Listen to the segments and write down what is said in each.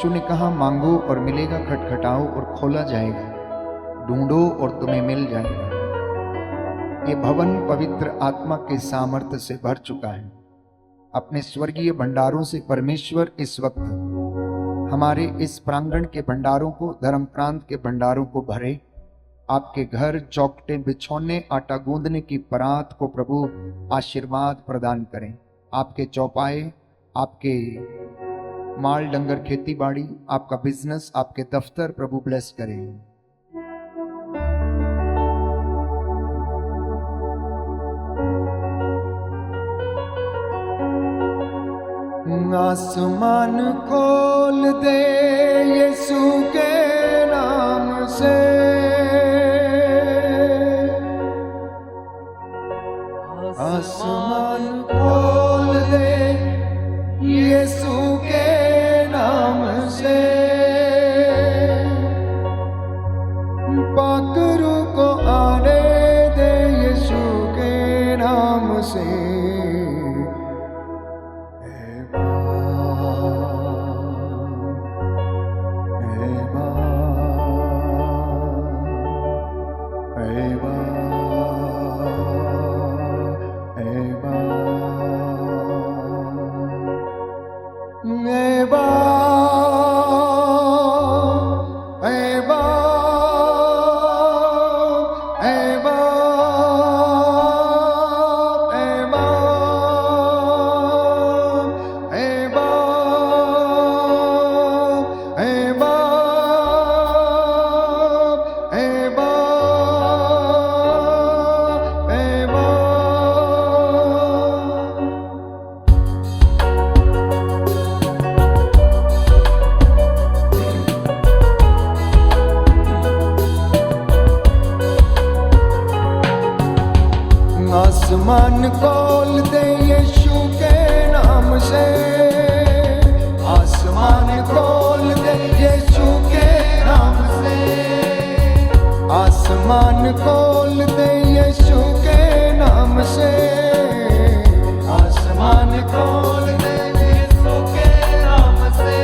यीशु ने कहा, मांगो और मिलेगा, खटखटाओ और खोला जाएगा, ढूंढो और तुम्हें मिल जाएगा। ये भवन पवित्र आत्मा के सामर्थ्य से भर चुका है। अपने स्वर्गीय भंडारों से परमेश्वर इस वक्त हमारे इस प्रांगण के भंडारों को, धर्म प्रांत के भंडारों को भरे। आपके घर, चौखटे, बिछौने, आटा गूंदने की परात को प्रभु आशीर्वाद प्रदान करें। आपके चौपाए, आपके माल डंगर, खेती बाड़ी, आपका बिजनेस, आपके दफ्तर प्रभु ब्लेस करें। आसमान खोल दे यीशु के नाम से, आसमान खोल दे यीशु के नाम से, पाक रूह को आने दे यीशु के नाम से। आसमान खोल दे यीशु के नाम से, आसमान खोल दे यीशु के नाम से, आसमान खोल दे यीशु के नाम से, आसमान खोल दे यीशु के नाम से,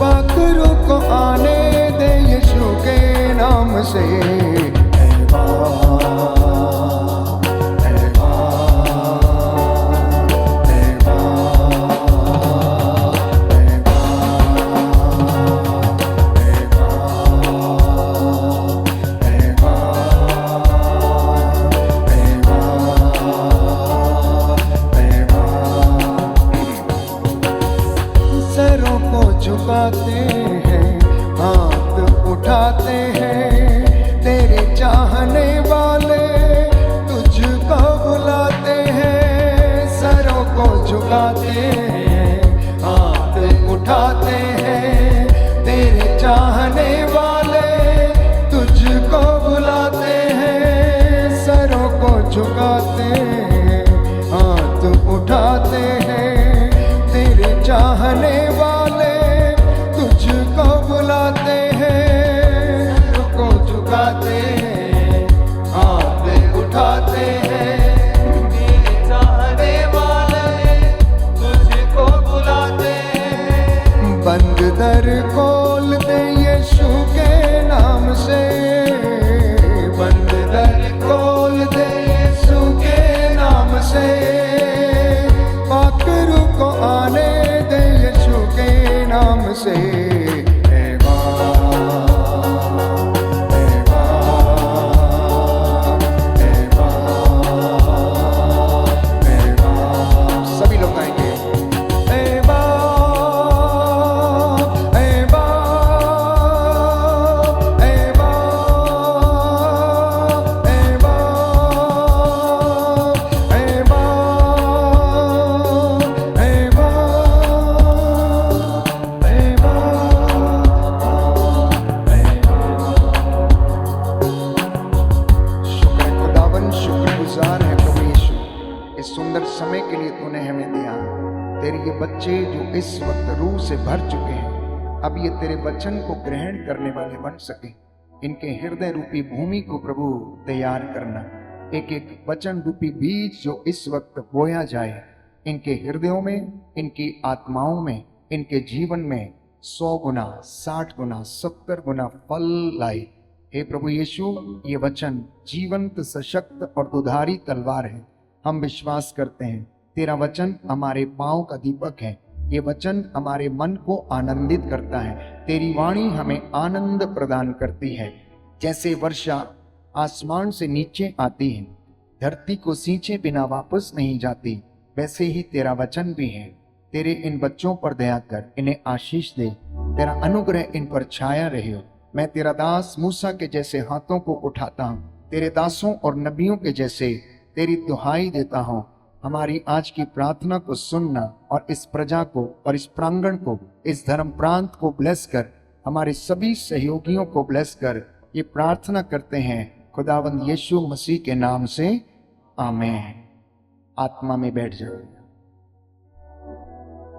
पाक रूह को आने दे यीशु के नाम से। सरों को झुकाते हैं, हाथ उठाते हैं, तेरे चाहने वाले तुझको बुलाते हैं। सरों को झुकाते हैं, हाथ उठाते हैं, तेरे चाहने वाले तुझको बुलाते हैं। सरों को झुकाते हैं, हाथ उठाते हैं, तेरे चाहने वाले तुझको बुलाते हैं। सरों को झुकाते हैं, हाथ उठाते हैं, तेरे चाहने वाले तुझको बुलाते हैं। बंद दर खोल दे यीशु के नाम से, बंद दर खोल दे यीशु के नाम से, पाक रूह को आने दे यीशु के नाम से। सभी लोग गाएंगे, सुंदर समय के लिए तूने हमें दिया। तेरे ये बच्चे जो इस वक्त रूह से भर चुके हैं, अब ये तेरे वचन को ग्रहण करने वाले बन सके। इनके हृदय रूपी भूमि को प्रभु तैयार करना। एक एक वचन रूपी बीज जो इस वक्त बोया जाए, इनके हृदयों में, इनकी आत्माओं में, इनके जीवन में 100 गुना, 60 गुना, 70 गुना फल लाए। हे प्रभु यीशु, ये वचन जीवंत, सशक्त और दुधारी तलवार है। हम विश्वास करते हैं तेरा वचन हमारे पांव का दीपक है। ये वचन हमारे मन को आनंदित करता है। तेरी वाणी हमें आनंद प्रदान करती है। जैसे वर्षा आसमान से नीचे आती है, धरती को सींचे बिना वापस नहीं जाती, वैसे ही तेरा वचन भी है। तेरे इन बच्चों पर दया कर, इन्हें आशीष दे, तेरा अनुग्रह इन पर छाया रहे। मैं तेरा दास मूसा के जैसे हाथों को उठाता हूँ, तेरे दासों और नबियों के जैसे तेरी दुहाई देता हूँ। हमारी आज की प्रार्थना को सुनना और इस प्रजा को और इस प्रांगण को, इस धर्म प्रांत को ब्लेस कर, हमारे सभी सहयोगियों को ब्लेस कर, ये प्रार्थना करते हैं खुदावंद यीशु मसीह के नाम से, आमीन। आत्मा में बैठ जाओ।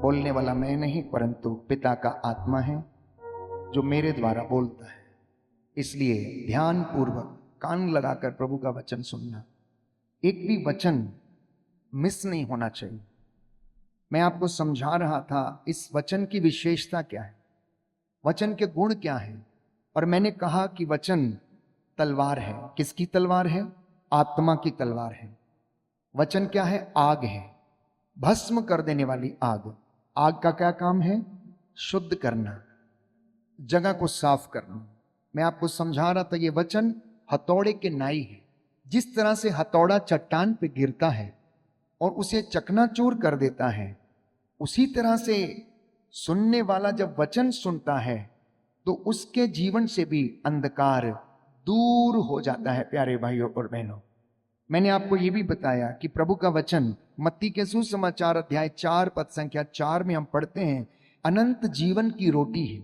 बोलने वाला मैं नहीं परंतु पिता का आत्मा है जो मेरे द्वारा बोलता है। इसलिए ध्यान पूर्वक कान लगाकर प्रभु का वचन सुनना। एक भी वचन मिस नहीं होना चाहिए। मैं आपको समझा रहा था इस वचन की विशेषता क्या है, वचन के गुण क्या है। और मैंने कहा कि वचन तलवार है। किसकी तलवार है? आत्मा की तलवार है। वचन क्या है? आग है, भस्म कर देने वाली आग। आग का क्या काम है? शुद्ध करना, जगह को साफ करना। मैं आपको समझा रहा था ये वचन हथौड़े के नाई है। जिस तरह से हथौड़ा चट्टान पे गिरता है और उसे चकनाचूर कर देता है, उसी तरह से सुनने वाला जब वचन सुनता है तो उसके जीवन से भी अंधकार दूर हो जाता है। प्यारे भाइयों और बहनों, मैंने आपको यह भी बताया कि प्रभु का वचन मत्ती के सुसमाचार अध्याय 4 पद संख्या 4 में हम पढ़ते हैं, अनंत जीवन की रोटी है।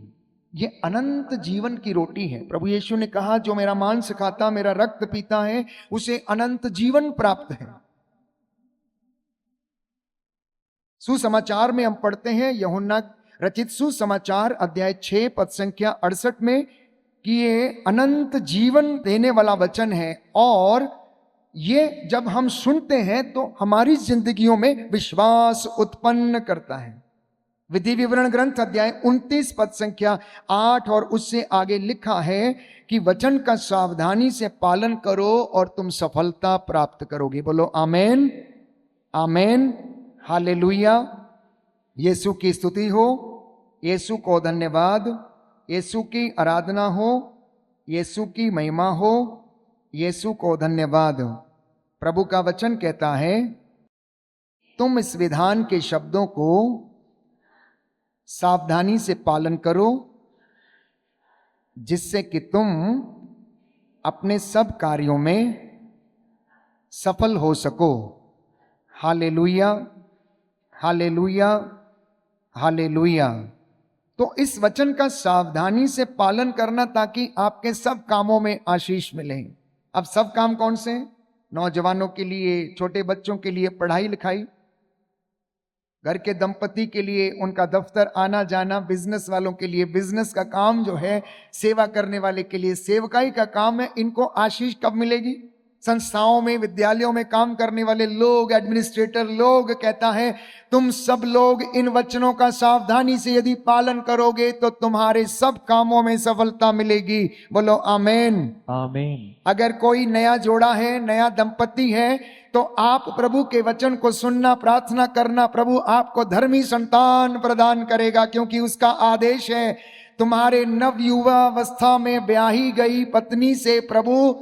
ये अनंत जीवन की रोटी है। प्रभु यीशु ने कहा, जो मेरा मांस खाता, मेरा रक्त पीता है, उसे अनंत जीवन प्राप्त है। सुसमाचार में हम पढ़ते हैं, यूहन्ना रचित सुसमाचार अध्याय 6 पद संख्या 68 में, कि ये अनंत जीवन देने वाला वचन है और ये जब हम सुनते हैं तो हमारी जिंदगियों में विश्वास उत्पन्न करता है। विधि विवरण ग्रंथ अध्याय 29 पद संख्या 8 और उससे आगे लिखा है कि वचन का सावधानी से पालन करो और तुम सफलता प्राप्त करोगे। बोलो आमेन, आमेन, हालेलुया। यीशु की स्तुति हो, यीशु को धन्यवाद, यीशु की आराधना हो, यीशु की महिमा हो, यीशु को धन्यवाद। प्रभु का वचन कहता है, तुम इस विधान के शब्दों को सावधानी से पालन करो जिससे कि तुम अपने सब कार्यों में सफल हो सको। Hallelujah, hallelujah, hallelujah. तो इस वचन का सावधानी से पालन करना ताकि आपके सब कामों में आशीष मिले। अब सब काम कौन से हैं? नौजवानों के लिए, छोटे बच्चों के लिए पढ़ाई लिखाई, घर के दंपति के लिए उनका दफ्तर आना जाना, बिजनेस वालों के लिए बिजनेस का काम जो है, सेवा करने वाले के लिए सेवकाई का काम है। इनको आशीष कब मिलेगी? संस्थाओं में, विद्यालयों में काम करने वाले लोग, एडमिनिस्ट्रेटर लोग, कहता है तुम सब लोग इन वचनों का सावधानी से यदि पालन करोगे तो तुम्हारे सब कामों में सफलता मिलेगी। बोलो आमेन, आमीन। अगर कोई नया जोड़ा है, नया दंपति है, तो आप प्रभु के वचन को सुनना, प्रार्थना करना, प्रभु आपको धर्मी संतान प्रदान करेगा, क्योंकि उसका आदेश है तुम्हारे नव युवावस्था में ब्याही गई पत्नी से प्रभु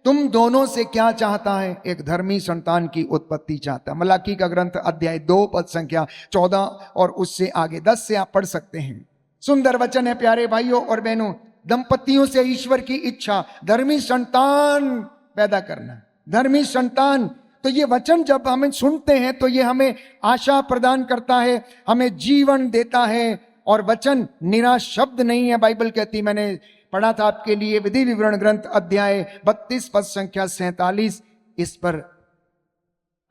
तुम दोनों से क्या चाहता है? एक धर्मी संतान की उत्पत्ति चाहता है। मलाकी का ग्रंथ अध्याय 2 पद संख्या 14 और उससे आगे 10 से आप पढ़ सकते हैं। सुंदर वचन है प्यारे भाइयों और बहनों। दंपतियों से ईश्वर की इच्छा धर्मी संतान पैदा करना, धर्मी संतान। तो ये वचन जब हमें सुनते हैं तो ये हमें आशा प्रदान करता है, हमें जीवन देता है। और वचन निराश शब्द नहीं है। बाइबल कहती, मैंने पढ़ा था आपके लिए विधि विवरण ग्रंथ अध्याय 32 पद संख्या 47, इस पर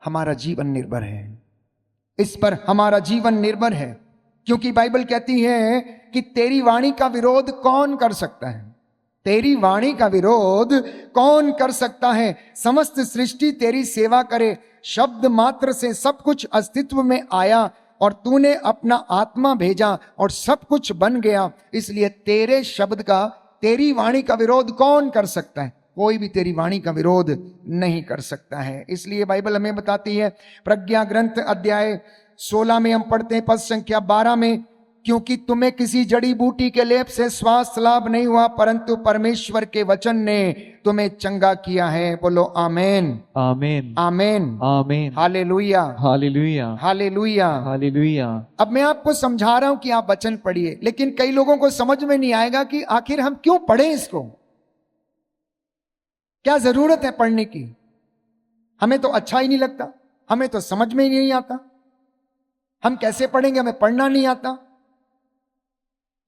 हमारा जीवन निर्भर है, इस पर हमारा जीवन निर्भर है। क्योंकि बाइबल कहती है कि तेरी वाणी का विरोध कौन कर सकता है? तेरी वाणी का विरोध कौन कर सकता है? समस्त सृष्टि तेरी सेवा करे, शब्द मात्र से सब कुछ अस्तित्व में आया और तूने अपना आत्मा भेजा और सब कुछ बन गया, इसलिए तेरे शब्द का, तेरी वाणी का विरोध कौन कर सकता है? कोई भी तेरी वाणी का विरोध नहीं कर सकता है। इसलिए बाइबल हमें बताती है, प्रज्ञा ग्रंथ अध्याय 16 में हम पढ़ते हैं पद संख्या 12 में, क्योंकि तुम्हें किसी जड़ी बूटी के लेप से स्वास्थ्य लाभ नहीं हुआ, परंतु परमेश्वर के वचन ने तुम्हें चंगा किया है। बोलो आमेन, आमेन, आमेन, amen, hallelujah, hallelujah, hallelujah. Hallelujah. अब मैं आपको समझा रहा हूं कि आप वचन पढ़िए, लेकिन कई लोगों को समझ में नहीं आएगा कि आखिर हम क्यों पढ़े इसको, क्या जरूरत है पढ़ने की। हमें तो अच्छा ही नहीं लगता, हमें तो समझ में ही नहीं आता, हम कैसे पढ़ेंगे, हमें पढ़ना नहीं आता।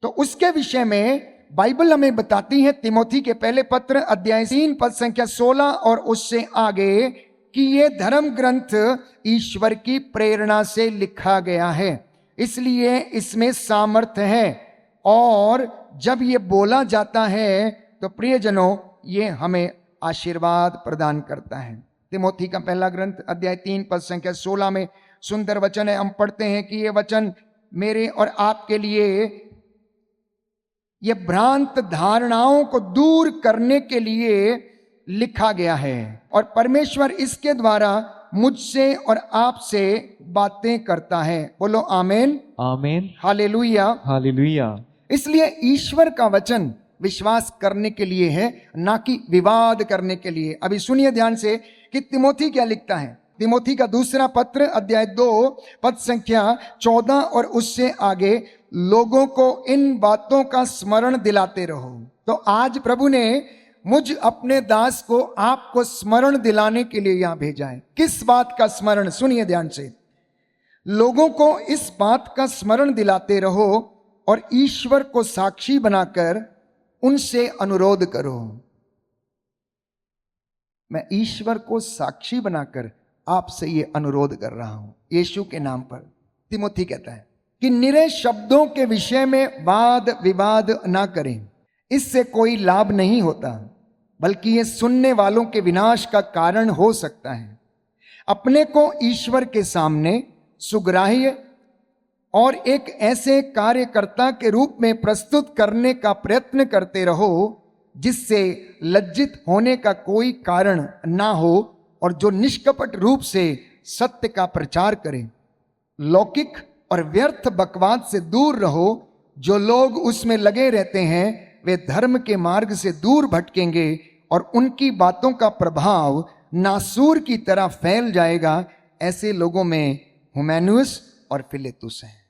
तो उसके विषय में बाइबल हमें बताती है, तिमोथी के पहले पत्र अध्याय 3 पद संख्या 16 और उससे आगे, कि ये धर्म ग्रंथ ईश्वर की प्रेरणा से लिखा गया है, इसलिए इसमें सामर्थ्य है, और जब ये बोला जाता है तो प्रियजनों ये हमें आशीर्वाद प्रदान करता है। तिमोथी का पहला ग्रंथ अध्याय 3 पद संख्या 16 में सुंदर वचन है, हम पढ़ते हैं कि ये वचन मेरे और आपके लिए, ये भ्रांत धारणाओं को दूर करने के लिए लिखा गया है, और परमेश्वर इसके द्वारा मुझसे और आपसे बातें करता है। बोलो आमेन, आमेन, हालेलुया, हालेलुया। इसलिए ईश्वर का वचन विश्वास करने के लिए है, ना कि विवाद करने के लिए। अभी सुनिए ध्यान से कि तिमोथी क्या लिखता है। तिमोथी का दूसरा पत्र अध्याय 2 पद संख्या 14 और उससे आगे, लोगों को इन बातों का स्मरण दिलाते रहो। तो आज प्रभु ने मुझ अपने दास को आपको स्मरण दिलाने के लिए यहां भेजा है। किस बात का स्मरण? सुनिए ध्यान से, लोगों को इस बात का स्मरण दिलाते रहो और ईश्वर को साक्षी बनाकर उनसे अनुरोध करो। मैं ईश्वर को साक्षी बनाकर आपसे ये अनुरोध कर रहा हूं यीशु के नाम पर। तिमोथी कहता है कि निरे शब्दों के विषय में वाद विवाद ना करें, इससे कोई लाभ नहीं होता, बल्कि ये सुनने वालों के विनाश का कारण हो सकता है। अपने को ईश्वर के सामने सुग्राह्य और एक ऐसे कार्यकर्ता के रूप में प्रस्तुत करने का प्रयत्न करते रहो जिससे लज्जित होने का कोई कारण ना हो, और जो निष्कपट रूप से सत्य का प्रचार करे। लौकिक और व्यर्थ बकवाद से दूर रहो। जो लोग उसमें लगे रहते हैं वे धर्म के मार्ग से दूर भटकेंगे और उनकी बातों का प्रभाव नासूर की तरह फैल जाएगा। ऐसे लोगों में हुमैनुस और फिलेतुस हैं।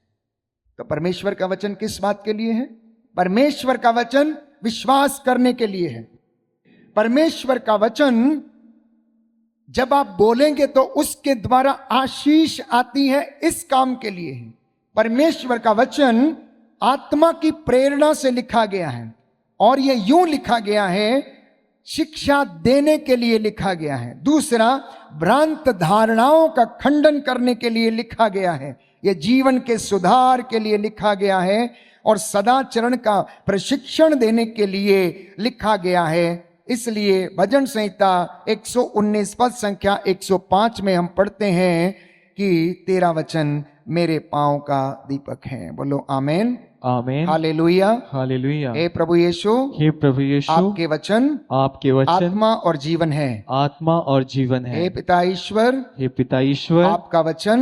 तो परमेश्वर का वचन किस बात के लिए है? परमेश्वर का वचन विश्वास करने के लिए है। परमेश्वर का वचन जब आप बोलेंगे तो उसके द्वारा आशीष आती है, इस काम के लिए है। परमेश्वर का वचन आत्मा की प्रेरणा से लिखा गया है, और यह यूं लिखा गया है, शिक्षा देने के लिए लिखा गया है। दूसरा, भ्रांत धारणाओं का खंडन करने के लिए लिखा गया है। यह जीवन के सुधार के लिए लिखा गया है, और सदाचरण का प्रशिक्षण देने के लिए लिखा गया है। इसलिए भजन संहिता 119 पद संख्या 105 में हम पढ़ते हैं कि तेरा वचन मेरे पांव का दीपक है। बोलो आमेन, आमेन, हालेलुया, हालेलुया। हे प्रभु यीशु, हे प्रभु यीशु, आपके वचन आत्मा और जीवन है। आत्मा और जीवन है। हे पिता ईश्वर, हे पिता ईश्वर, आपका वचन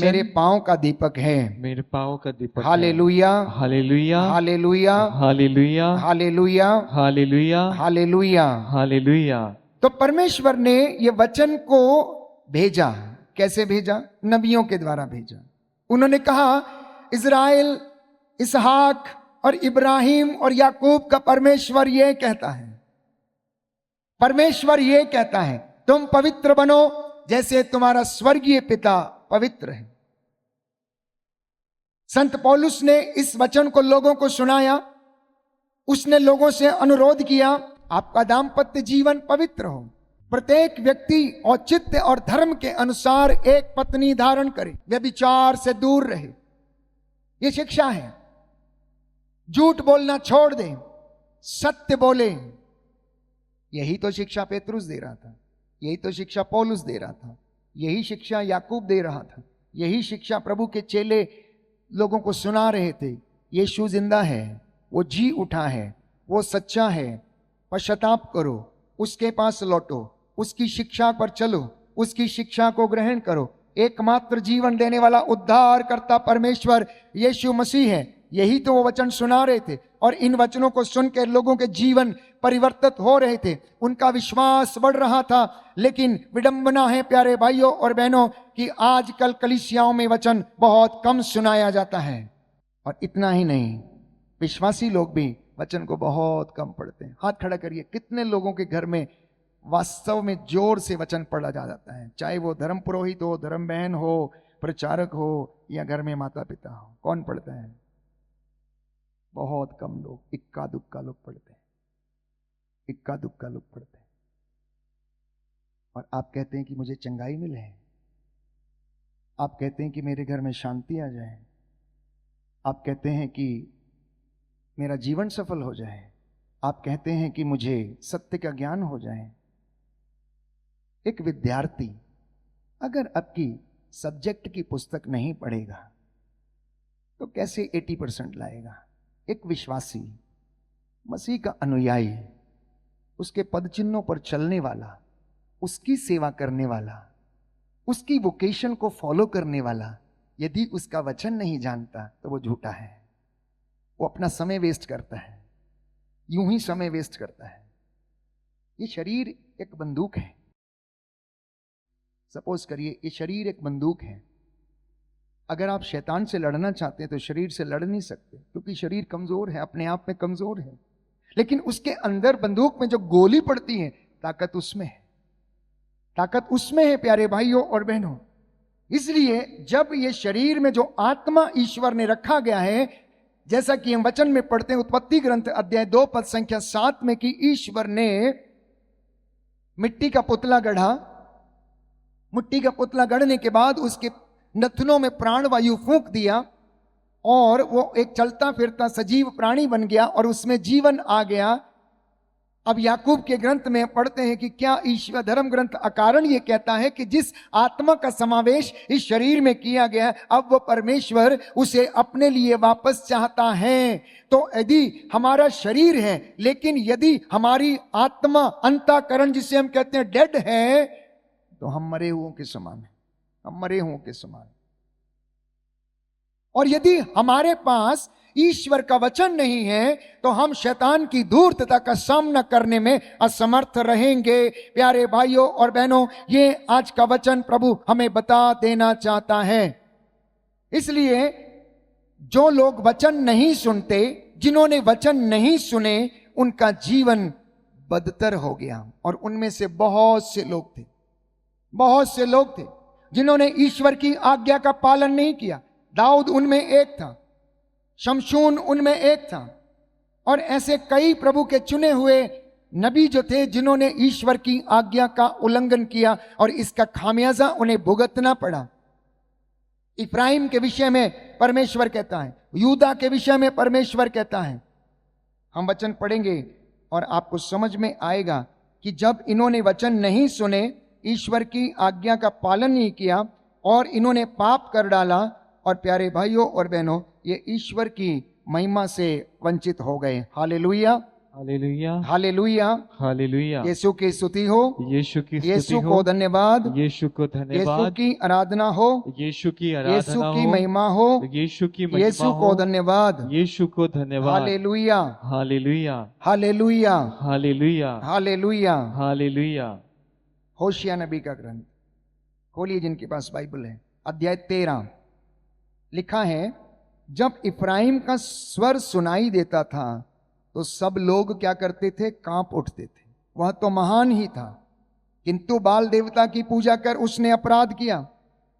मेरे पांव का दीपक है। मेरे पांव का दीपक। Hallelujah, hallelujah, hallelujah, hallelujah, hallelujah, hallelujah, hallelujah, hallelujah. तो परमेश्वर ने ये वचन को भेजा। कैसे भेजा? नबियों के द्वारा भेजा। उन्होंने कहा, इज़राइल, इसहाक और इब्राहिम और याकूब का परमेश्वर ये कहता है, परमेश्वर ये कहता है, तुम पवित्र बनो जैसे तुम्हारा स्वर्गीय पिता पवित्र है। संत पौलुस ने इस वचन को लोगों को सुनाया। उसने लोगों से अनुरोध किया, आपका दाम्पत्य जीवन पवित्र हो। प्रत्येक व्यक्ति औचित्य और धर्म के अनुसार एक पत्नी धारण करे, व्यभिचार से दूर रहे। यह शिक्षा है। झूठ बोलना छोड़ दें, सत्य बोले। यही तो शिक्षा पेतरुस दे रहा था, यही तो शिक्षा पौलुस दे रहा था, यही शिक्षा याकूब दे रहा था, यही शिक्षा प्रभु के चेले लोगों को सुना रहे थे। यीशु जिंदा है, वो जी उठा है, वो सच्चा है, पश्चाताप करो, उसके पास लौटो, उसकी शिक्षा पर चलो, उसकी शिक्षा को ग्रहण करो। एकमात्र जीवन देने वाला उद्धार करता परमेश्वर यीशु मसीह है। यही तो वो वचन सुना रहे थे और इन वचनों को सुनकर लोगों के जीवन परिवर्तित हो रहे थे, उनका विश्वास बढ़ रहा था। लेकिन विडंबना है प्यारे भाइयों और बहनों कि आजकल कलीसियाओं में वचन बहुत कम सुनाया जाता है। और इतना ही नहीं, विश्वासी लोग भी वचन को बहुत कम पढ़ते हैं। हाथ खड़ा करिए, कितने लोगों के घर में वास्तव में जोर से वचन पढ़ा जाता है, चाहे वो धर्म पुरोहित हो, धर्म बहन हो, प्रचारक हो या घर में माता पिता हो। कौन पढ़ता है? बहुत कम लोग, इक्का दुक्का लोग पढ़ते हैं, इक्का दुक्का लोग पढ़ते हैं। और आप कहते हैं कि मुझे चंगाई मिले, आप कहते हैं कि मेरे घर में शांति आ जाए, आप कहते हैं कि मेरा जीवन सफल हो जाए, आप कहते हैं कि मुझे सत्य का ज्ञान हो जाए। एक विद्यार्थी अगर आपकी सब्जेक्ट की पुस्तक नहीं पढ़ेगा तो कैसे 80% लाएगा? एक विश्वासी, मसीह का अनुयायी, उसके पद चिन्हों पर चलने वाला, उसकी सेवा करने वाला, उसकी वोकेशन को फॉलो करने वाला, यदि उसका वचन नहीं जानता तो वो झूठा है। वो अपना समय वेस्ट करता है, यूं ही समय वेस्ट करता है। ये शरीर एक बंदूक है। सपोज करिए ये शरीर एक बंदूक है। अगर आप शैतान से लड़ना चाहते हैं तो शरीर से लड़ नहीं सकते, क्योंकि शरीर कमजोर है, अपने आप में कमजोर है। लेकिन उसके अंदर बंदूक में जो गोली पड़ती है, ताकत उसमें है, ताकत उसमें है प्यारे भाइयों और बहनों। इसलिए जब ये शरीर में जो आत्मा ईश्वर ने रखा गया है, जैसा कि हम वचन में पढ़ते हैं उत्पत्ति ग्रंथ अध्याय 2 पद संख्या 7 में कि ईश्वर ने मिट्टी का पुतला गढ़ा, मिट्टी का पुतला गढ़ने के बाद उसके नथनों में प्राण वायु फूंक दिया और वो एक चलता फिरता सजीव प्राणी बन गया और उसमें जीवन आ गया। अब याकूब के ग्रंथ में पढ़ते हैं कि क्या ईश्वर धर्म ग्रंथ अकारण ये कहता है कि जिस आत्मा का समावेश इस शरीर में किया गया, अब वो परमेश्वर उसे अपने लिए वापस चाहता है। तो यदि हमारा शरीर है, लेकिन यदि हमारी आत्मा अंतःकरण जिसे हम कहते हैं डेड है, तो हम मरे हुओं के समान है, हम मरे हुओं के समान। और यदि हमारे पास ईश्वर का वचन नहीं है तो हम शैतान की धूर्तता का सामना करने में असमर्थ रहेंगे। प्यारे भाइयों और बहनों, ये आज का वचन प्रभु हमें बता देना चाहता है। इसलिए जो लोग वचन नहीं सुनते, जिन्होंने वचन नहीं सुने, उनका जीवन बदतर हो गया। और उनमें से बहुत से लोग थे, बहुत से लोग थे जिन्होंने ईश्वर की आज्ञा का पालन नहीं किया। दाऊद उनमें एक था, शमशून उनमें एक था, और ऐसे कई प्रभु के चुने हुए नबी जो थे जिन्होंने ईश्वर की आज्ञा का उल्लंघन किया और इसका खामियाजा उन्हें भुगतना पड़ा। इब्राहिम के विषय में परमेश्वर कहता है, यूदा के विषय में परमेश्वर कहता है। हम वचन पढ़ेंगे और आपको समझ में आएगा कि जब इन्होंने वचन नहीं सुने, ईश्वर की आज्ञा का पालन नहीं किया और इन्होंने पाप कर डाला, और प्यारे भाइयों और बहनों, ये ईश्वर की महिमा से वंचित हो गए। Hallelujah, hallelujah, hallelujah, hallelujah. Yeshu की स्तुति हो, यीशु की स्तुति यीशु हो, को धन्यवाद, यीशु को यीशु धन्यवाद, की आराधना हो, यीशु की आराधना यीशु की हो, महिमा हो, यीशु की महिमा यीशु हो, को धन्यवाद, यीशु को धन्यवाद। Hallelujah, hallelujah, hallelujah, hallelujah, hallelujah. Hallelujah. होशिया नबी का ग्रंथ खोलिए, जिनके पास बाइबल है, अध्याय 13 लिखा है, जब इफ्राइम का स्वर सुनाई देता था तो सब लोग क्या करते थे? कांप उठते थे। वह तो महान ही था, किंतु बाल देवता की पूजा कर उसने अपराध किया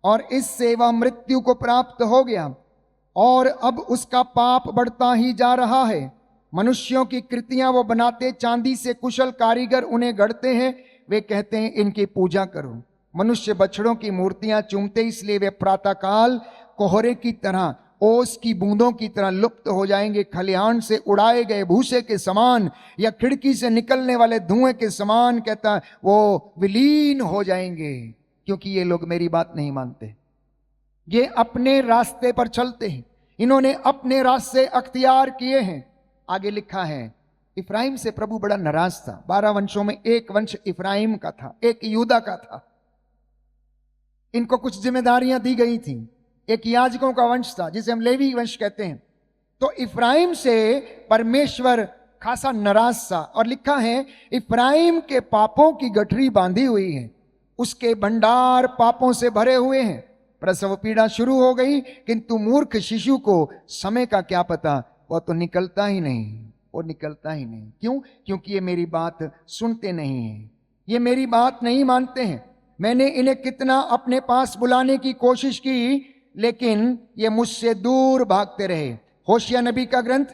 और इससे वह मृत्यु को प्राप्त हो गया, और अब उसका पाप बढ़ता ही जा रहा है। मनुष्यों की कृतियां वो बनाते, चांदी से कुशल कारीगर उन्हें गढ़ते हैं। वे कहते हैं इनकी पूजा करो। मनुष्य बछड़ों की मूर्तियां चूमते, इसलिए वे प्रातःकाल कोहरे की तरह, ओस की बूंदों की तरह लुप्त हो जाएंगे। खलिहान से उड़ाए गए भूसे के समान या खिड़की से निकलने वाले धुएं के समान, कहता वो विलीन हो जाएंगे, क्योंकि ये लोग मेरी बात नहीं मानते। ये अपने रास्ते पर चलते हैं, इन्होंने अपने रास्ते अख्तियार किए हैं। आगे लिखा है, इफ्राइम से प्रभु बड़ा नाराज था। 12 वंशों में एक वंश इफ्राइम का था, एक यूदा का था। इनको कुछ जिम्मेदारियां दी गई थी। एक याजकों का वंश था जिसे हम लेवी वंश कहते हैं। तो इफ्राइम से परमेश्वर खासा नाराज था और लिखा है, इफ्राइम के पापों की गठरी बांधी हुई है, उसके भंडार पापों से भरे हुए हैं। प्रसव पीड़ा शुरू हो गई, किंतु मूर्ख शिशु को समय का क्या पता, वो तो निकलता ही नहीं, वो निकलता ही नहीं। क्यों? क्योंकि ये मेरी बात सुनते नहीं हैं, ये मेरी बात नहीं मानते हैं। मैंने इन्हें कितना अपने पास बुलाने की कोशिश की, लेकिन ये मुझसे दूर भागते रहे। होशिया नबी का ग्रंथ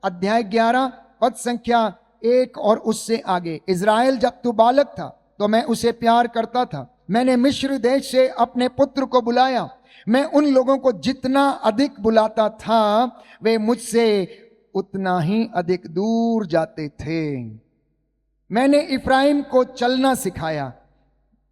अध्याय 11 पद संख्या 1 और उससे आगे, इज़राइल जब तू बालक था तो मैं उसे प्यार करता था। मैंने मिस्र देश से अपने पुत्र को बुलाया। मैं उन लोगों को जितना अधिक बुलाता था, वे मुझसे उतना ही अधिक दूर जाते थे। मैंने इफ्राइम को चलना सिखाया,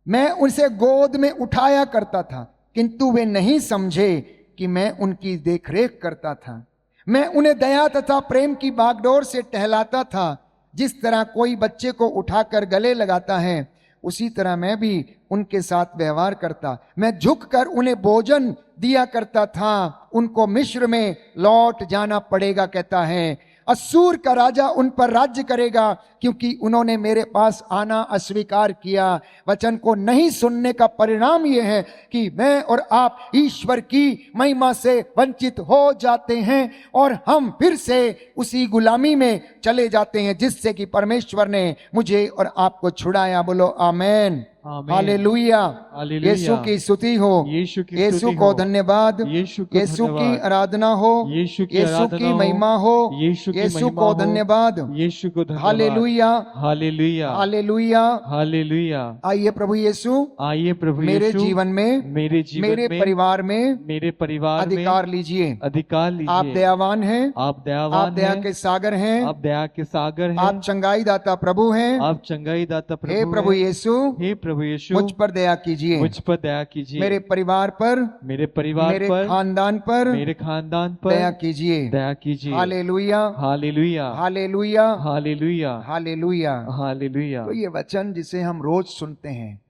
मैं उनसे गोद में उठाया करता था, किंतु वे नहीं समझे कि मैं उनकी देखरेख करता था। मैं उन्हें दया तथा प्रेम की बागडोर से टहलाता था। जिस तरह कोई बच्चे को उठाकर गले लगाता है, उसी तरह मैं भी उनके साथ व्यवहार करता। मैं झुककर उन्हें भोजन दिया करता था। उनको मिस्र में लौट जाना पड़ेगा, कहता है। अस्सूर का राजा उन पर राज्य करेगा, क्योंकि उन्होंने मेरे पास आना अस्वीकार किया। वचन को नहीं सुनने का परिणाम यह है कि मैं और आप ईश्वर की महिमा से वंचित हो जाते हैं और हम फिर से उसी गुलामी में चले जाते हैं जिससे कि परमेश्वर ने मुझे और आपको छुड़ाया। बोलो आमेन, हालेलुया। यीशु की स्तुति हो, यीशु को धन्यवाद, यीशु की आराधना हो, यीशु की महिमा हो, यीशु को धन्यवाद, यीशु को धन्यवाद। Hallelujah, hallelujah, hallelujah, hallelujah. आइए प्रभु यीशु, आइए प्रभु मेरे यीशु, जीवन में, मेरे परिवार में, मेरे परिवार अधिकार में लीजिए। अधिकार लीजिए। आप दयावान हैं, आप दयावान आप दया हैं, के सागर हैं, आप दया के सागर हैं, आप चंगाई दाता प्रभु हैं। आप चंगाई दाता प्रभु हे प्रभु हैं। यीशु, हे प्रभु यीशु, मुझ पर दया कीजिए, मुझ पर दया कीजिए। मेरे परिवार पर, मेरे परिवार मेरे पर, खानदान पर मेरे खानदान पर दया कीजिए। दया कीजिए। Hallelujah, hallelujah, hallelujah, hallelujah, hallelujah. Hallelujah. तो ये वचन जिसे हम रोज सुनते हैं,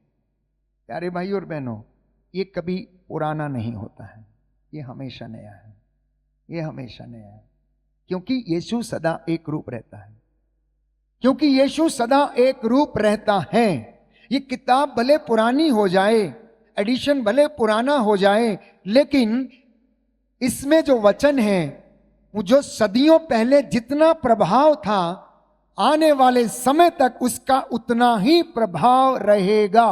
प्यारे भाई और बहनों, ये कभी पुराना नहीं होता है, ये हमेशा नया है, ये हमेशा नया है। क्योंकि यीशु सदा एक रूप रहता है, क्योंकि यीशु सदा एक रूप रहता है। ये किताब भले पुरानी हो जाए, एडिशन भले पुराना हो जाए, लेकिन इसमें जो वचन है, वो जो सदियों पहले जितना प्रभाव था, आने वाले समय तक उसका उतना ही प्रभाव रहेगा।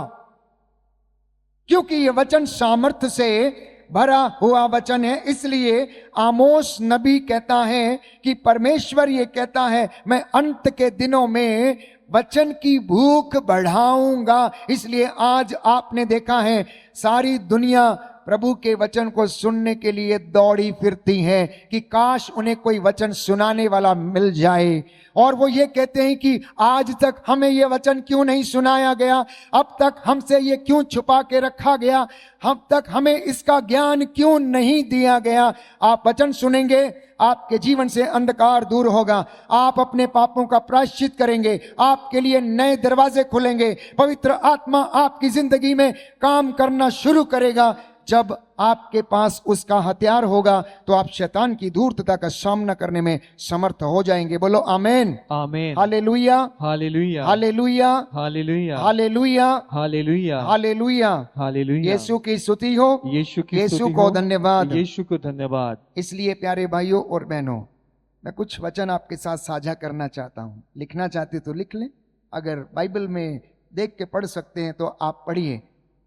क्योंकि ये वचन सामर्थ्य से भरा हुआ वचन है। इसलिए आमोस नबी कहता है कि परमेश्वर ये कहता है, मैं अंत के दिनों में वचन की भूख बढ़ाऊंगा। इसलिए आज आपने देखा है, सारी दुनिया प्रभु के वचन को सुनने के लिए दौड़ी फिरती है कि काश उन्हें कोई वचन सुनाने वाला मिल जाए। और वो ये कहते हैं कि आज तक हमें ये वचन क्यों नहीं सुनाया गया, अब तक हमसे ये क्यों छुपा के रखा गया, अब तक हमें इसका ज्ञान क्यों नहीं दिया गया। आप वचन सुनेंगे, आपके जीवन से अंधकार दूर होगा, आप अपने पापों का प्रायश्चित करेंगे, आपके लिए नए दरवाजे खुलेंगे, पवित्र आत्मा आपकी जिंदगी में काम करना शुरू करेगा। जब आपके पास उसका हथियार होगा तो आप शैतान की धूर्तता का सामना करने में समर्थ हो जाएंगे। बोलो amen, amen, hallelujah, hallelujah, hallelujah, hallelujah, hallelujah, hallelujah, hallelujah. Hallelujah. Yeshu की स्तुति हो, यीशु की यीशु स्तुति को हो, धन्यवाद, यीशु को धन्यवाद। इसलिए प्यारे भाइयों और बहनों, मैं कुछ वचन आपके साथ साझा करना चाहता हूं। लिखना चाहते तो लिख लें, अगर बाइबल में देख के पढ़ सकते हैं तो आप पढ़िए।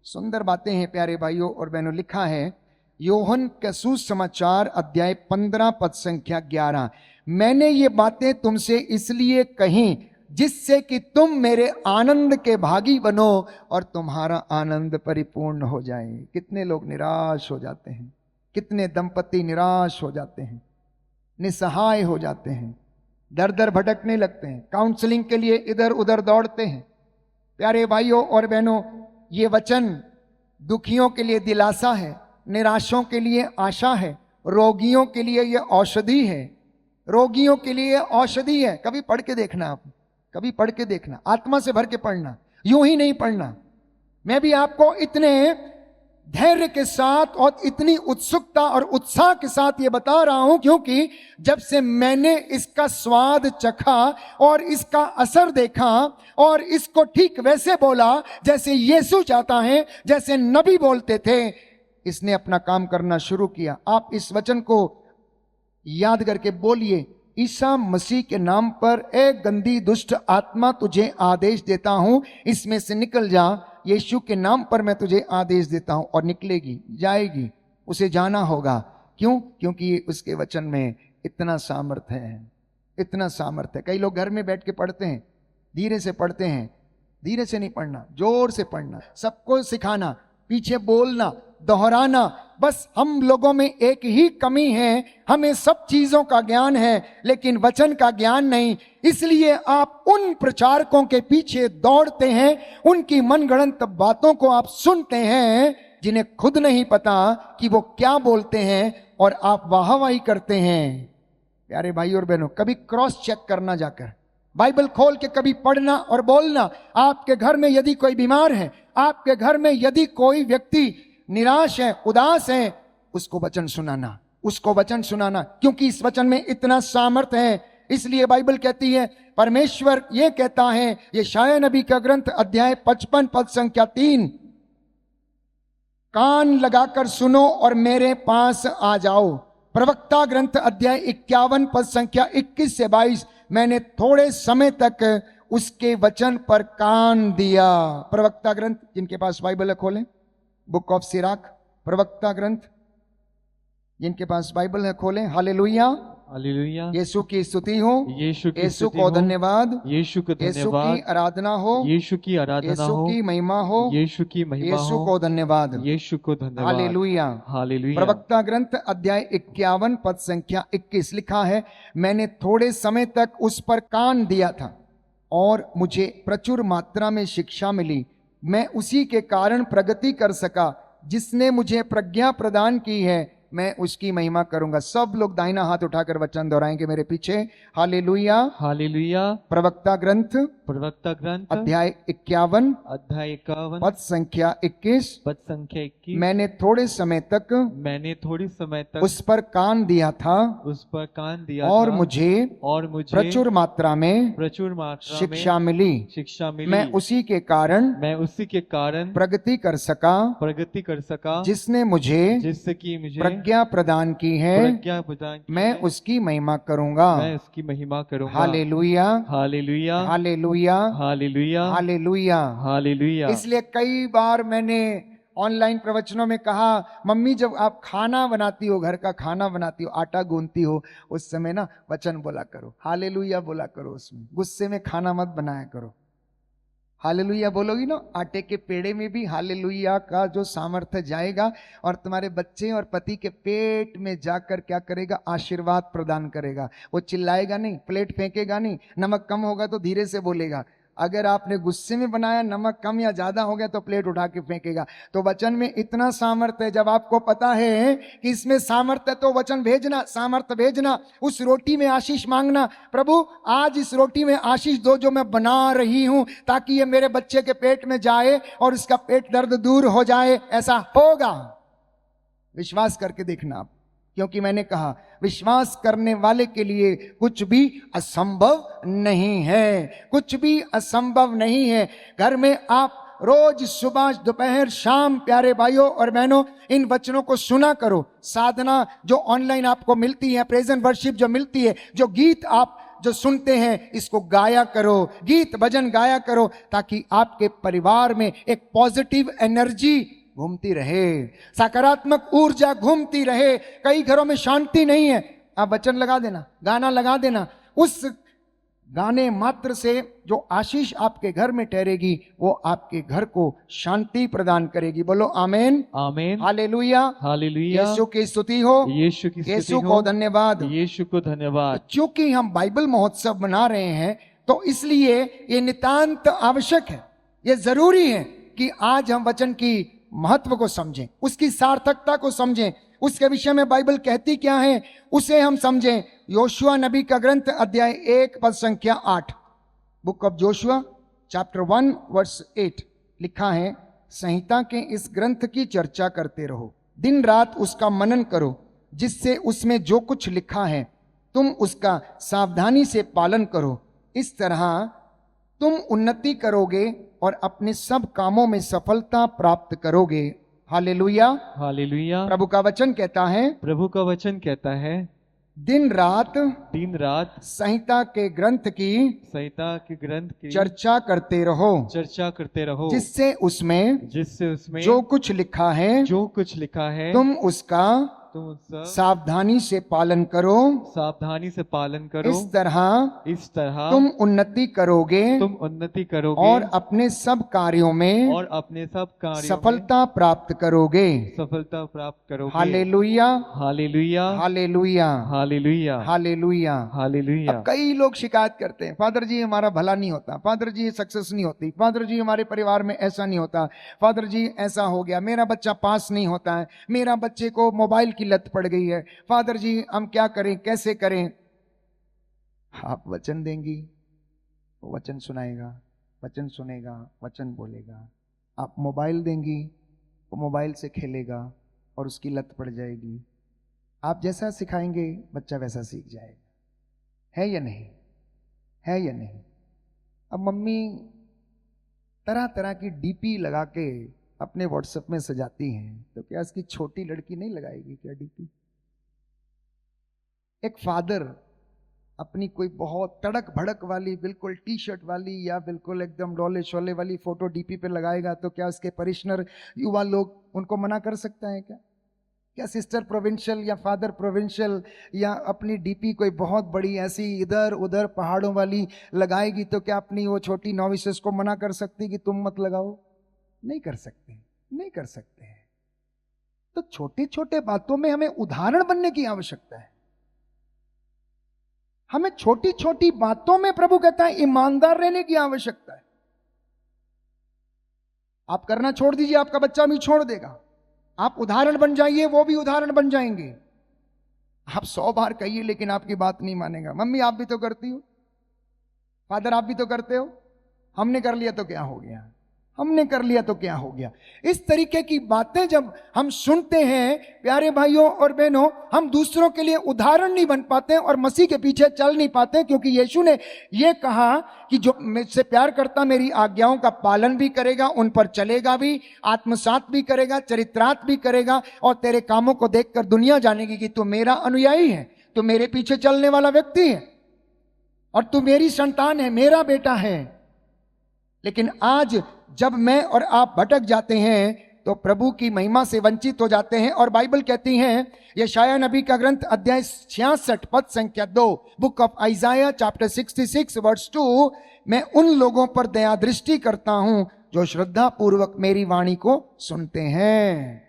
सुंदर बातें हैं प्यारे भाइयों और बहनों। लिखा है योहन का सुसमाचार अध्याय 15 पद संख्या 11, मैंने ये बातें तुमसे इसलिए कही जिससे कि तुम मेरे आनंद के भागी बनो और तुम्हारा आनंद परिपूर्ण हो जाए। कितने लोग निराश हो जाते हैं, कितने दंपति निराश हो जाते हैं, निसहाय हो जाते हैं, दर दर भटकने लगते हैं, काउंसलिंग के लिए इधर उधर दौड़ते हैं। प्यारे भाइयों और बहनों, ये वचन दुखियों के लिए दिलासा है, निराशों के लिए आशा है, रोगियों के लिए ये औषधि है, रोगियों के लिए औषधि है। कभी पढ़ के देखना, आप कभी पढ़ के देखना, आत्मा से भर के पढ़ना, यूं ही नहीं पढ़ना। मैं भी आपको इतने धैर्य के साथ और इतनी उत्सुकता और उत्साह के साथ ये बता रहा हूं क्योंकि जब से मैंने इसका स्वाद चखा और इसका असर देखा और इसको ठीक वैसे बोला जैसे यीशु चाहता है, जैसे नबी बोलते थे, इसने अपना काम करना शुरू किया। आप इस वचन को याद करके बोलिए, ईसा मसीह के नाम पर एक गंदी दुष्ट आत्मा तुझे आदेश देता हूं, इसमें से निकल जा। यीशु के नाम पर मैं तुझे आदेश देता हूं। और निकलेगी, जाएगी, उसे जाना होगा। क्यों? क्योंकि उसके वचन में इतना सामर्थ्य है, इतना सामर्थ्य है। कई लोग घर में बैठ के पढ़ते हैं, धीरे से पढ़ते हैं। धीरे से नहीं पढ़ना, जोर से पढ़ना, सबको सिखाना, पीछे बोलना, दोहराना। बस हम लोगों में एक ही कमी है, हमें सब चीजों का ज्ञान है लेकिन वचन का ज्ञान नहीं। इसलिए आप उन प्रचारकों के पीछे दौड़ते हैं, उनकी मनगढ़ंत बातों को आप सुनते हैं जिन्हें खुद नहीं पता कि वो क्या बोलते हैं, और आप वाहवाही करते हैं। प्यारे भाई और बहनों, कभी क्रॉस चेक करना, जाकर बाइबल खोल के कभी पढ़ना और बोलना। आपके घर में यदि कोई बीमार है, आपके घर में यदि कोई व्यक्ति निराश है, उदास है, उसको वचन सुनाना, उसको वचन सुनाना, क्योंकि इस वचन में इतना सामर्थ्य है। इसलिए बाइबल कहती है, परमेश्वर ये कहता है, ये शाया नबी का ग्रंथ अध्याय 55 पद संख्या 3, कान लगाकर सुनो और मेरे पास आ जाओ। प्रवक्ता ग्रंथ अध्याय 51 पद संख्या 21 से 22, मैंने थोड़े समय तक उसके वचन पर कान दिया। प्रवक्ता ग्रंथ, जिनके पास बाइबल है खोलें, बुक ऑफ सिराक, प्रवक्ता ग्रंथ, जिनके पास बाइबल है खोलें। Hallelujah, hallelujah. यीशु की स्तुति हो, यीशु को धन्यवाद, यीशु को यीशु धन्यवाद, की आराधना हो, यीशु की आराधना यीशु हो, की महिमा हो, यीशु की महिमा यीशु हो, को धन्यवाद, यीशु को धन्यवाद। हालेलुया। हालेलुया। प्रवक्ता ग्रंथ अध्याय 51 पद संख्या 21 लिखा है, मैंने थोड़े समय तक उस पर कान दिया था और मुझे प्रचुर मात्रा में शिक्षा मिली। मैं उसी के कारण प्रगति कर सका जिसने मुझे प्रज्ञा प्रदान की है, मैं उसकी महिमा करूंगा। सब लोग दाहिना हाथ उठाकर वचन दोहराएंगे मेरे पीछे। हालेलुया। हालेलुया। प्रवक्ता ग्रंथ प्रवक्ता ग्रंथ अध्याय 51 अध्याय 51 पद संख्या 21, पद संख्या 21, मैंने थोड़े समय तक उस पर कान दिया था उस पर कान दिया और था, मुझे प्रचुर मात्रा में शिक्षा मिली। मैं उसी के कारण प्रगति कर सका जिसने मुझे प्रज्ञा प्रदान की है, मैं उसकी महिमा करूंगा। Hallelujah, hallelujah, hallelujah, hallelujah, hallelujah, hallelujah. इसलिए कई बार मैंने ऑनलाइन प्रवचनों में कहा, मम्मी जब आप खाना बनाती हो, घर का खाना बनाती हो, आटा गूंथती हो, उस समय ना वचन बोला करो, हालेलुया बोला करो, उसमें गुस्से में खाना मत बनाया करो। हालेलुया बोलोगी ना, आटे के पेड़े में भी हालेलुया का जो सामर्थ्य जाएगा और तुम्हारे बच्चे और पति के पेट में जाकर क्या करेगा, आशीर्वाद प्रदान करेगा। वो चिल्लाएगा नहीं, प्लेट फेंकेगा नहीं, नमक कम होगा तो धीरे से बोलेगा। अगर आपने गुस्से में बनाया, नमक कम या ज्यादा हो गया तो प्लेट उठा के फेंकेगा। तो वचन में इतना सामर्थ्य है, जब आपको पता है कि इसमें सामर्थ्य है तो वचन भेजना, सामर्थ्य भेजना, उस रोटी में आशीष मांगना, प्रभु आज इस रोटी में आशीष दो जो मैं बना रही हूं, ताकि ये मेरे बच्चे के पेट में जाए और इसका पेट दर्द दूर हो जाए। ऐसा होगा, विश्वास करके देखना आप, क्योंकि मैंने कहा विश्वास करने वाले के लिए कुछ भी असंभव नहीं है, कुछ भी असंभव नहीं है। घर में आप रोज सुबह दोपहर शाम प्यारे भाइयों और बहनों इन वचनों को सुना करो। साधना जो ऑनलाइन आपको मिलती है, प्रेजेंट वर्शिप जो मिलती है, जो गीत आप जो सुनते हैं, इसको गाया करो, गीत भजन गाया करो, ताकि आपके परिवार में एक पॉजिटिव एनर्जी घूमती रहे, सकारात्मक ऊर्जा घूमती रहे। कई घरों में शांति नहीं है, आप वचन लगा देना, गाना लगा देना, उस गाने मात्र से जो आशीष आपके घर में ठहरेगी वो आपके घर को शांति प्रदान करेगी। बोलो amen, amen, hallelujah, hallelujah. Yeshu की स्तुति हो, यीशु को धन्यवाद, यीशु को धन्यवाद। क्योंकि हम बाइबल महोत्सव मना रहे हैं तो इसलिए ये नितांत आवश्यक है, ये जरूरी है कि आज हम वचन की महत्व को समझें, उसकी सार्थकता को समझें, उसके विषय में बाइबल कहती क्या है उसे हम समझें। योशुआ नबी का ग्रंथ अध्याय 1 पद संख्या 8, book of Joshua chapter 1 verse 8 लिखा है, संहिता के इस ग्रंथ की चर्चा करते रहो, दिन रात उसका मनन करो, जिससे उसमें जो कुछ लिखा है तुम उसका सावधानी से पालन करो। इस तरह तुम उन्नति करोगे और अपने सब कामों में सफलता प्राप्त करोगे। Hallelujah, hallelujah. प्रभु का वचन कहता है, प्रभु का वचन कहता है, दिन रात संहिता के ग्रंथ की चर्चा करते रहो, जिससे उसमें जो कुछ लिखा है तुम उसका सावधानी से पालन करो। इस तरह तुम उन्नति करोगे और अपने सब कार्यों में सफलता प्राप्त करोगे। Hallelujah, hallelujah, hallelujah, hallelujah, hallelujah, hallelujah. अब कई लोग शिकायत करते हैं, फादर जी हमारा भला नहीं होता, फादर जी सक्सेस नहीं होती, फादर जी हमारे परिवार में ऐसा नहीं होता, फादर जी ऐसा हो गया, मेरा बच्चा पास नहीं होता है, मेरा बच्चे को मोबाइल की लत पड़ गई है, फादर जी हम क्या करें, कैसे करें। आप वचन देंगी वो वचन सुनाएगा, वचन सुनेगा, वचन बोलेगा। आप मोबाइल देंगी वो मोबाइल से खेलेगा और उसकी लत पड़ जाएगी। आप जैसा सिखाएंगे बच्चा वैसा सीख जाएगा। है या नहीं, है या नहीं। अब मम्मी तरह तरह की डीपी लगा के अपने व्हाट्सएप में सजाती हैं, तो क्या इसकी छोटी लड़की नहीं लगाएगी क्या डीपी? एक फादर अपनी कोई बहुत तड़क भड़क वाली बिल्कुल टी शर्ट वाली या बिल्कुल एकदम डोले शोले वाली फोटो डीपी पे लगाएगा, तो क्या उसके परिश्नर युवा लोग उनको मना कर सकता है क्या? क्या सिस्टर प्रोविंशियल या फादर प्रोविंशियल या अपनी डीपी कोई बहुत बड़ी ऐसी इधर उधर पहाड़ों वाली लगाएगी, तो क्या अपनी वो छोटी नॉविसेस को मना कर सकती कि तुम मत लगाओ? नहीं कर सकते, नहीं कर सकते हैं। तो छोटे छोटे बातों में हमें उदाहरण बनने की आवश्यकता है। हमें छोटी छोटी बातों में प्रभु कहता है ईमानदार रहने की आवश्यकता है। आप करना छोड़ दीजिए, आपका बच्चा भी छोड़ देगा। आप उदाहरण बन जाइए, वो भी उदाहरण बन जाएंगे। आप 100 बार कहिए लेकिन आपकी बात नहीं मानेगा। मम्मी आप भी तो करती हो, फादर आप भी तो करते हो, हमने कर लिया तो क्या हो गया, हमने कर लिया तो क्या हो गया। इस तरीके की बातें जब हम सुनते हैं प्यारे भाइयों और बहनों, हम दूसरों के लिए उदाहरण नहीं बन पाते और मसीह के पीछे चल नहीं पाते, क्योंकि यीशु ने यह कहा कि जो मुझसे प्यार करता मेरी आज्ञाओं का पालन भी करेगा, उन पर चलेगा भी, आत्मसात भी करेगा, चरित्रार्थ भी करेगा, और तेरे कामों को देखकर दुनिया जानेगी कि तू मेरा अनुयायी है, तू मेरे पीछे चलने वाला व्यक्ति है और तू मेरी संतान है, मेरा बेटा है। लेकिन आज जब मैं और आप भटक जाते हैं तो प्रभु की महिमा से वंचित हो जाते हैं। और बाइबल कहती है, यशायाह नबी का ग्रंथ अध्याय 66 पद संख्या 2, book of Isaiah chapter 66 verse 2, मैं उन लोगों पर दया दृष्टि करता हूं जो श्रद्धा पूर्वक मेरी वाणी को सुनते हैं।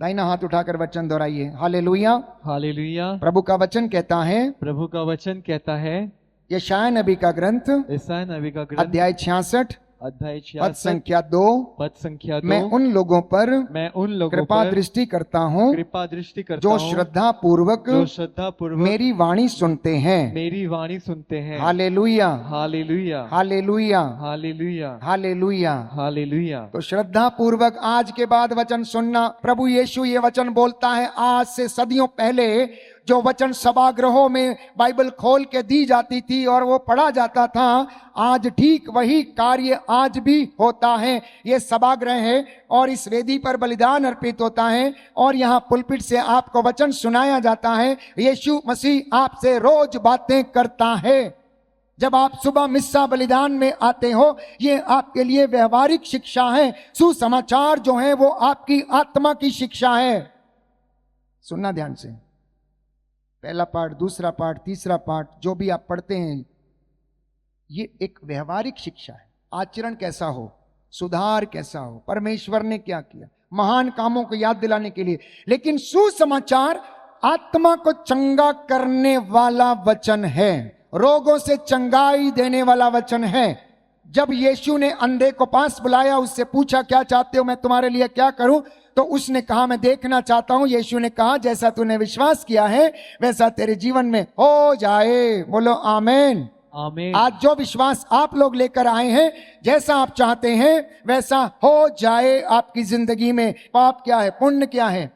दाहिना हाथ उठाकर वचन दोहराइए, हालेलुया, हालेलुया। प्रभु का वचन कहता है, प्रभु का वचन कहता है, यशायाह नबी का ग्रंथ अध्याय 66 पद संख्या 2, मैं उन लोगों पर कृपा दृष्टि करता हूँ जो श्रद्धा पूर्वक मेरी वाणी सुनते हैं। Hallelujah, hallelujah, hallelujah, hallelujah, hallelujah, hallelujah. तो श्रद्धा पूर्वक आज के बाद वचन सुनना। प्रभु यीशु ये वचन बोलता है, आज से सदियों पहले जो वचन सभागृहों में बाइबल खोल के दी जाती थी और वो पढ़ा जाता था, आज ठीक वही कार्य आज भी होता है। ये सभागृह है और इस वेदी पर बलिदान अर्पित होता है और यहाँ पुलपिट से आपको वचन सुनाया जाता है। यीशु मसीह आपसे रोज बातें करता है। जब आप सुबह मिस्सा बलिदान में आते हो, ये आपके लिए व्यवहारिक शिक्षा है। सुसमाचार जो है वो आपकी आत्मा की शिक्षा है। सुनना ध्यान से, पहला पाठ, दूसरा पाठ, तीसरा पाठ जो भी आप पढ़ते हैं, ये एक व्यवहारिक शिक्षा है। आचरण कैसा हो, सुधार कैसा हो, परमेश्वर ने क्या किया, महान कामों को याद दिलाने के लिए। लेकिन सुसमाचार आत्मा को चंगा करने वाला वचन है, रोगों से चंगाई देने वाला वचन है। जब यीशु ने अंधे को पास बुलाया, उससे पूछा क्या चाहते हो मैं तुम्हारे लिए क्या करूं, तो उसने कहा मैं देखना चाहता हूं। यीशु ने कहा जैसा तूने विश्वास किया है वैसा तेरे जीवन में हो जाए। बोलो आमीन। आमीन। आज जो विश्वास आप लोग लेकर आए हैं, जैसा आप चाहते हैं वैसा हो जाए आपकी जिंदगी में। पाप क्या है, पुण्य क्या है,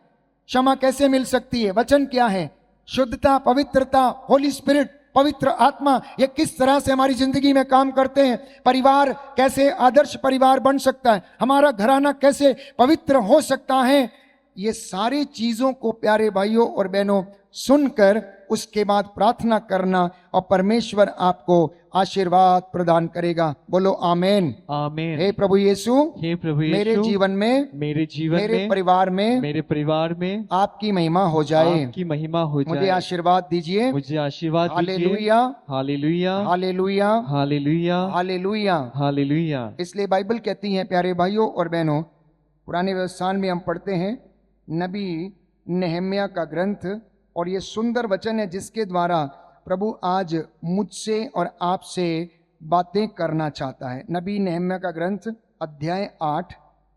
क्षमा कैसे मिल सकती है, वचन क्या है, शुद्धता, पवित्रता, होली स्पिरिट, पवित्र आत्मा, ये किस तरह से हमारी जिंदगी में काम करते हैं, परिवार कैसे आदर्श परिवार बन सकता है, हमारा घराना कैसे पवित्र हो सकता है, ये सारी चीजों को प्यारे भाइयों और बहनों सुनकर उसके बाद प्रार्थना करना और परमेश्वर आपको आशीर्वाद प्रदान करेगा। बोलो आमीन। आमीन। हे प्रभु यीशु, हे प्रभु यीशु, मेरे जीवन में, मेरे परिवार में, मेरे परिवार में आपकी महिमा हो जाए, आपकी महिमा हो जाए। मुझे आशीर्वाद दीजिए, मुझे आशीर्वाद दीजिए। Hallelujah, hallelujah, hallelujah, hallelujah, hallelujah. Hallelujah. इसलिए बाइबल कहती है प्यारे भाइयों और बहनों, पुराने व्यवस्थान में हम पढ़ते हैं नबी नेहम्याह का ग्रंथ, और ये सुंदर वचन है जिसके द्वारा प्रभु आज मुझसे और आपसे बातें करना चाहता है। नबी नेहम्याह का ग्रंथ अध्याय 8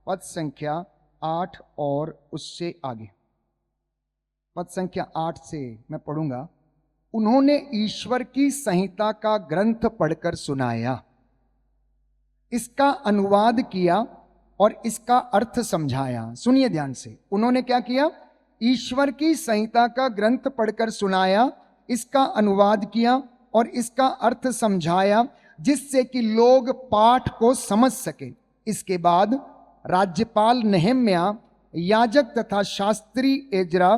पद संख्या 8 और उससे आगे, पद संख्या 8 से मैं पढ़ूंगा। उन्होंने ईश्वर की संहिता का ग्रंथ पढ़कर सुनाया, इसका अनुवाद किया और इसका अर्थ समझाया। सुनिए ध्यान से, उन्होंने क्या किया? ईश्वर की संहिता का ग्रंथ पढ़कर सुनाया, इसका अनुवाद किया और इसका अर्थ समझाया, जिससे कि लोग पाठ को समझ सके। इसके बाद राज्यपाल नेहम्याह, याजक तथा शास्त्री एजरा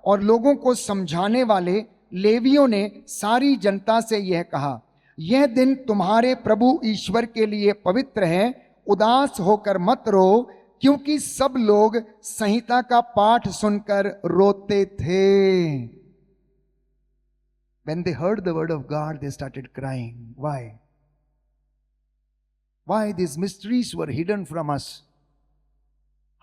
और लोगों को समझाने वाले लेवियों ने सारी जनता से यह कहा, यह दिन तुम्हारे प्रभु ईश्वर के लिए पवित्र है, उदास होकर मत रो, क्योंकि सब लोग संहिता का पाठ सुनकर रोते थे। When they heard the word of God, they started crying. Why? Why these mysteries were hidden from us?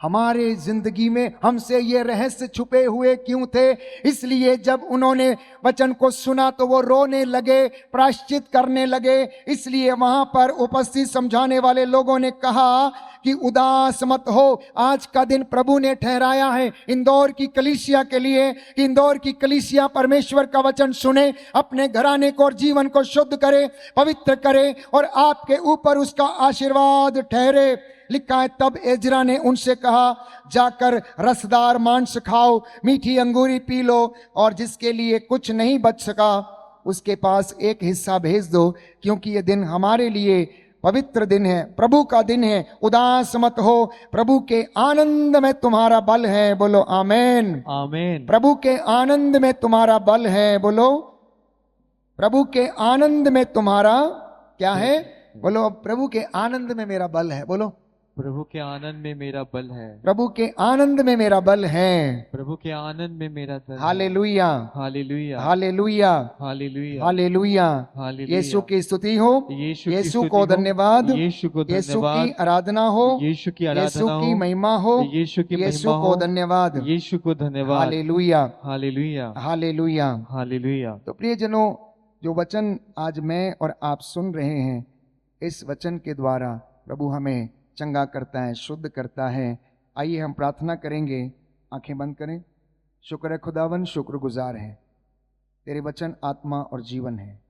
हमारे जिंदगी में हमसे ये रहस्य छुपे हुए क्यों थे? इसलिए जब उन्होंने वचन को सुना तो वो रोने लगे, प्रायश्चित करने लगे। इसलिए वहां पर उपस्थित समझाने वाले लोगों ने कहा कि उदास मत हो, आज का दिन प्रभु ने ठहराया है इंदौर की कलीसिया के लिए, कि इंदौर की कलीसिया परमेश्वर का वचन सुने, अपने घराने को और जीवन को शुद्ध करे, पवित्र करे और आपके ऊपर उसका आशीर्वाद ठहरे। लिखा है, तब एजरा ने उनसे कहा, जाकर रसदार मांस खाओ, मीठी अंगूरी पी लो, और जिसके लिए कुछ नहीं बच सका उसके पास एक हिस्सा भेज दो, क्योंकि यह दिन हमारे लिए पवित्र दिन है, प्रभु का दिन है। उदास मत हो, प्रभु के आनंद में तुम्हारा बल है। बोलो आमीन। आमीन। प्रभु के आनंद में तुम्हारा बल है। बोलो, प्रभु के आनंद में तुम्हारा क्या है? बोलो, प्रभु के आनंद में मेरा बल है। बोलो, प्रभु के आनंद में मेरा बल है। प्रभु के आनंद में मेरा बल है। प्रभु के आनंद में मेरा बल है। Hallelujah, hallelujah, hallelujah, hallelujah, hallelujah. Hallelujah. Yeshu की स्तुति हो, यीशु यीशु को धन्यवाद, यीशु को यीशु धन्यवाद, की आराधना हो, यीशु की यीशु आराधना की हो, महिमा हो, यीशु की यीशु महिमा को हो, धन्यवाद, यीशु को धन्यवाद। Hallelujah, hallelujah, hallelujah, hallelujah. तो प्रियजनों, जो वचन आज मैं और आप सुन रहे हैं, इस वचन के द्वारा प्रभु हमें चंगा करता है, शुद्ध करता है। आइए हम प्रार्थना करेंगे, आंखें बंद करें। शुक्र है खुदावन, शुक्रगुजार है, तेरे वचन आत्मा और जीवन है।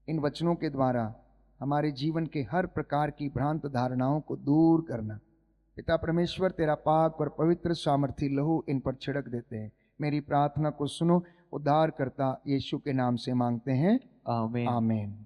इन वचनों के द्वारा हमारे जीवन के हर प्रकार की भ्रांत धारणाओं को दूर करना। पिता परमेश्वर, तेरा पाक और पवित्र सामर्थी लहू इन पर छिड़क देते हैं। मेरी प्रार्थना को सुनो, उद्धार करता यीशु के नाम से मांगते हैं, आमीन। आमीन।